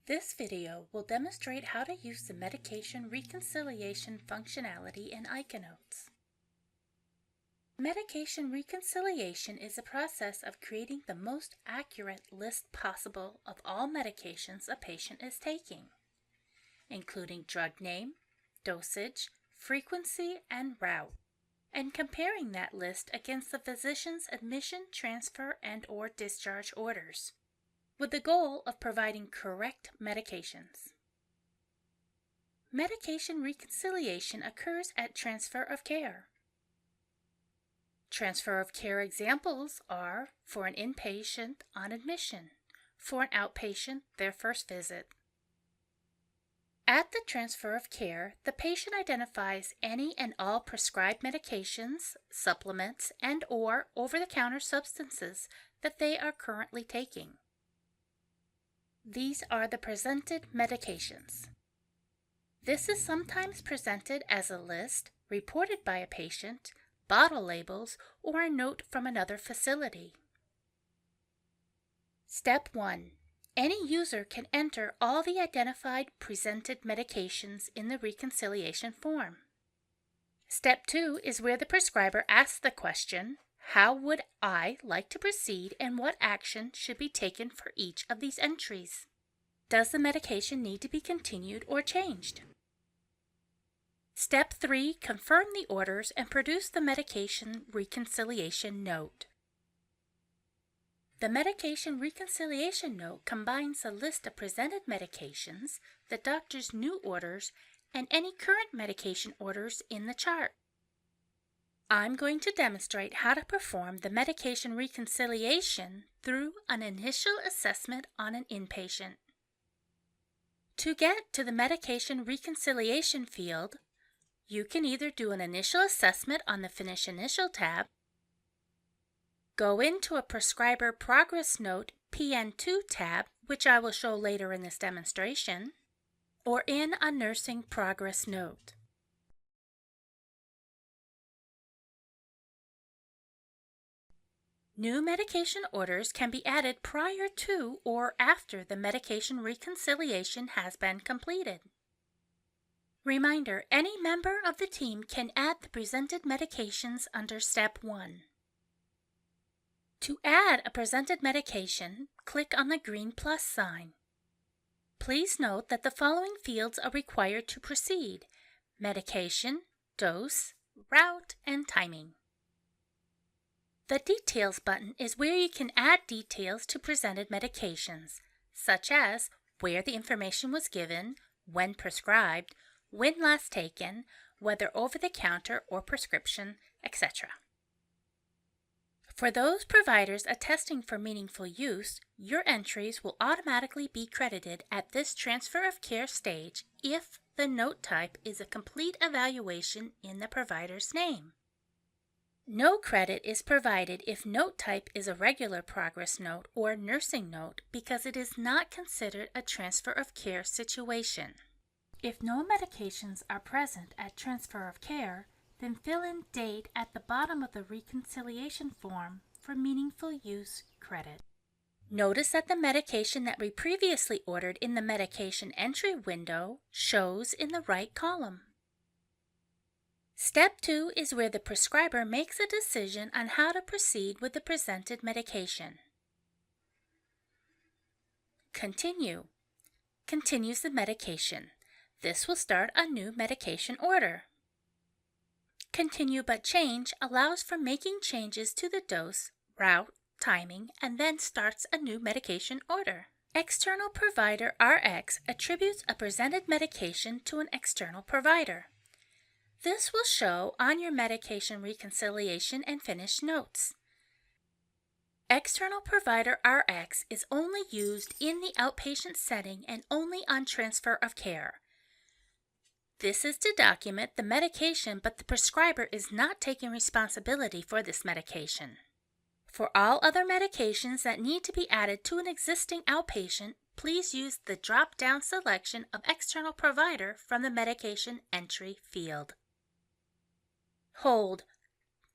This video will demonstrate how to use the medication reconciliation functionality in ICANotes. Medication reconciliation is a process of creating the most accurate list possible of all medications a patient is taking, including drug name, dosage, frequency, and route, and comparing that list against the physician's admission, transfer, and/or discharge orders, with the goal of providing correct medications. Medication reconciliation occurs at transfer of care. Transfer of care examples are for an inpatient on admission, for an outpatient their first visit. At the transfer of care, the patient identifies any and all prescribed medications, supplements, and/or over-the-counter substances that they are currently taking. These are the presented medications. This is sometimes presented as a list reported by a patient, bottle labels, or a note from another facility. Step 1. Any user can enter all the identified presented medications in the reconciliation form. Step 2 is where the prescriber asks the question, how would I like to proceed and what action should be taken for each of these entries? Does the medication need to be continued or changed? Step 3, confirm the orders and produce the medication reconciliation note. The medication reconciliation note combines a list of presented medications, the doctor's new orders, and any current medication orders in the chart. I'm going to demonstrate how to perform the medication reconciliation through an initial assessment on an inpatient. To get to the medication reconciliation field, you can either do an initial assessment on the Finish Initial tab, go into a Prescriber Progress Note PN2 tab, which I will show later in this demonstration, or in a Nursing Progress Note. New medication orders can be added prior to or after the medication reconciliation has been completed. Reminder, any member of the team can add the presented medications under Step 1. To add a presented medication, click on the green plus sign. Please note that the following fields are required to proceed: medication, dose, route, and timing. The Details button is where you can add details to presented medications, such as where the information was given, when prescribed, when last taken, whether over-the-counter or prescription, etc. For those providers attesting for meaningful use, your entries will automatically be credited at this transfer of care stage if the note type is a complete evaluation in the provider's name. No credit is provided if note type is a regular progress note or nursing note because it is not considered a transfer of care situation. If no medications are present at transfer of care, then fill in date at the bottom of the reconciliation form for meaningful use credit. Notice that the medication that we previously ordered in the medication entry window shows in the right column. Step 2 is where the prescriber makes a decision on how to proceed with the presented medication. Continue. Continues the medication. This will start a new medication order. Continue but change allows for making changes to the dose, route, timing, and then starts a new medication order. External Provider RX attributes a presented medication to an external provider. This will show on your medication reconciliation and finish notes. External Provider RX is only used in the outpatient setting and only on transfer of care. This is to document the medication, but the prescriber is not taking responsibility for this medication. For all other medications that need to be added to an existing outpatient, please use the drop-down selection of External Provider from the Medication Entry field. Hold.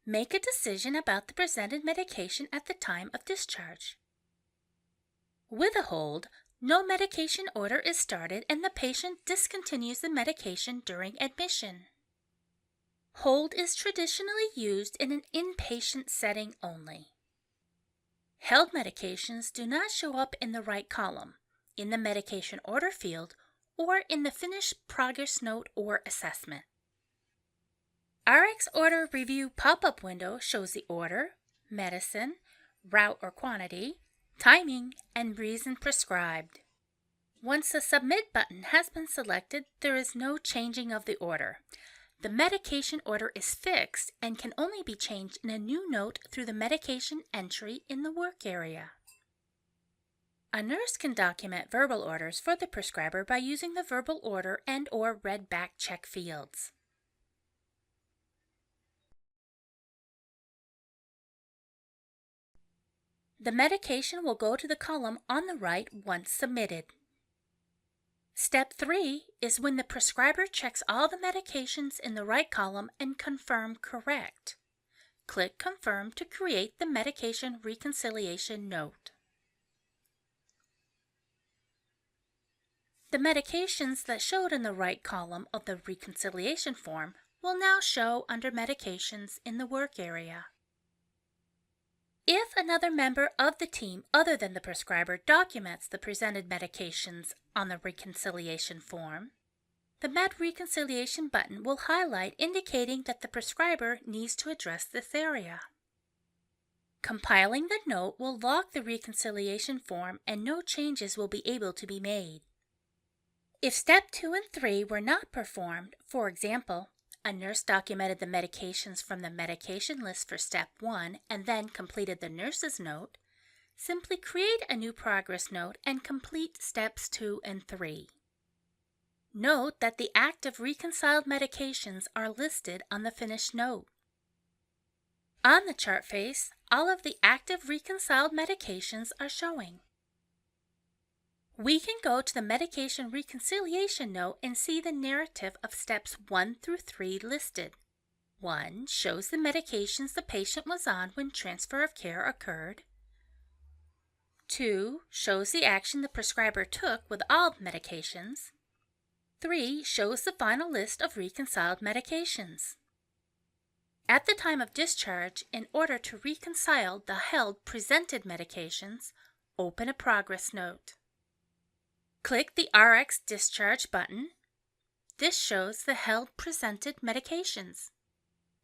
Make a decision about the presented medication at the time of discharge. With a hold, no medication order is started and the patient discontinues the medication during admission. Hold is traditionally used in an inpatient setting only. Held medications do not show up in the right column, in the medication order field, or in the finished progress note or assessment. RX Order Review pop-up window shows the order, medicine, route or quantity, timing, and reason prescribed. Once the Submit button has been selected, there is no changing of the order. The medication order is fixed and can only be changed in a new note through the medication entry in the work area. A nurse can document verbal orders for the prescriber by using the verbal order and/or read back check fields. The medication will go to the column on the right once submitted. Step 3 is when the prescriber checks all the medications in the right column and confirm correct. Click Confirm to create the medication reconciliation note. The medications that showed in the right column of the reconciliation form will now show under Medications in the work area. If another member of the team other than the prescriber documents the presented medications on the reconciliation form, the Med Reconciliation button will highlight indicating that the prescriber needs to address this area. Compiling the note will lock the reconciliation form and no changes will be able to be made. If Step 2 and 3 were not performed, for example, a nurse documented the medications from the medication list for Step 1 and then completed the nurse's note, simply create a new progress note and complete Steps 2 and 3. Note that the active reconciled medications are listed on the finished note. On the chart face, all of the active reconciled medications are showing. We can go to the medication reconciliation note and see the narrative of steps 1 through 3 listed. 1 shows the medications the patient was on when transfer of care occurred. 2 shows the action the prescriber took with all medications. 3 shows the final list of reconciled medications. At the time of discharge, in order to reconcile the held presented medications, open a progress note. Click the RX Discharge button. This shows the held presented medications.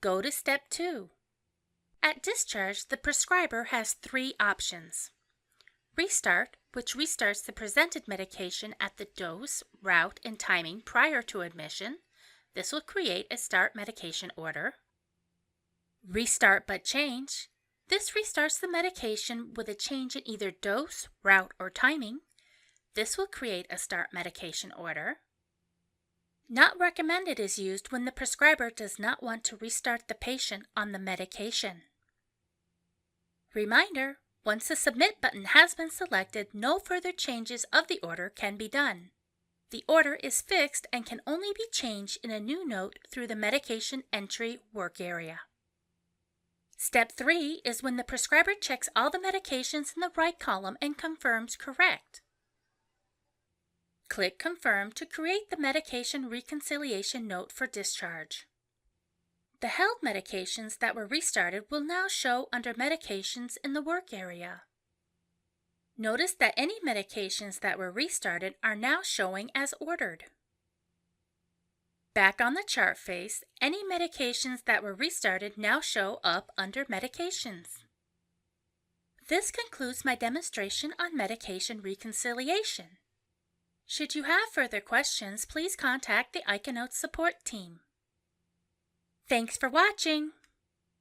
Go to Step 2. At discharge, the prescriber has 3 options. Restart, which restarts the presented medication at the dose, route, and timing prior to admission. This will create a start medication order. Restart but change. This restarts the medication with a change in either dose, route, or timing. This will create a start medication order. Not recommended is used when the prescriber does not want to restart the patient on the medication. Reminder, once the Submit button has been selected, no further changes of the order can be done. The order is fixed and can only be changed in a new note through the medication entry work area. Step 3 is when the prescriber checks all the medications in the right column and confirms correct. Click Confirm to create the medication reconciliation note for discharge. The held medications that were restarted will now show under Medications in the work area. Notice that any medications that were restarted are now showing as ordered. Back on the chart face, any medications that were restarted now show up under Medications. This concludes my demonstration on medication reconciliation. Should you have further questions, please contact the ICANotes support team. Thanks for watching!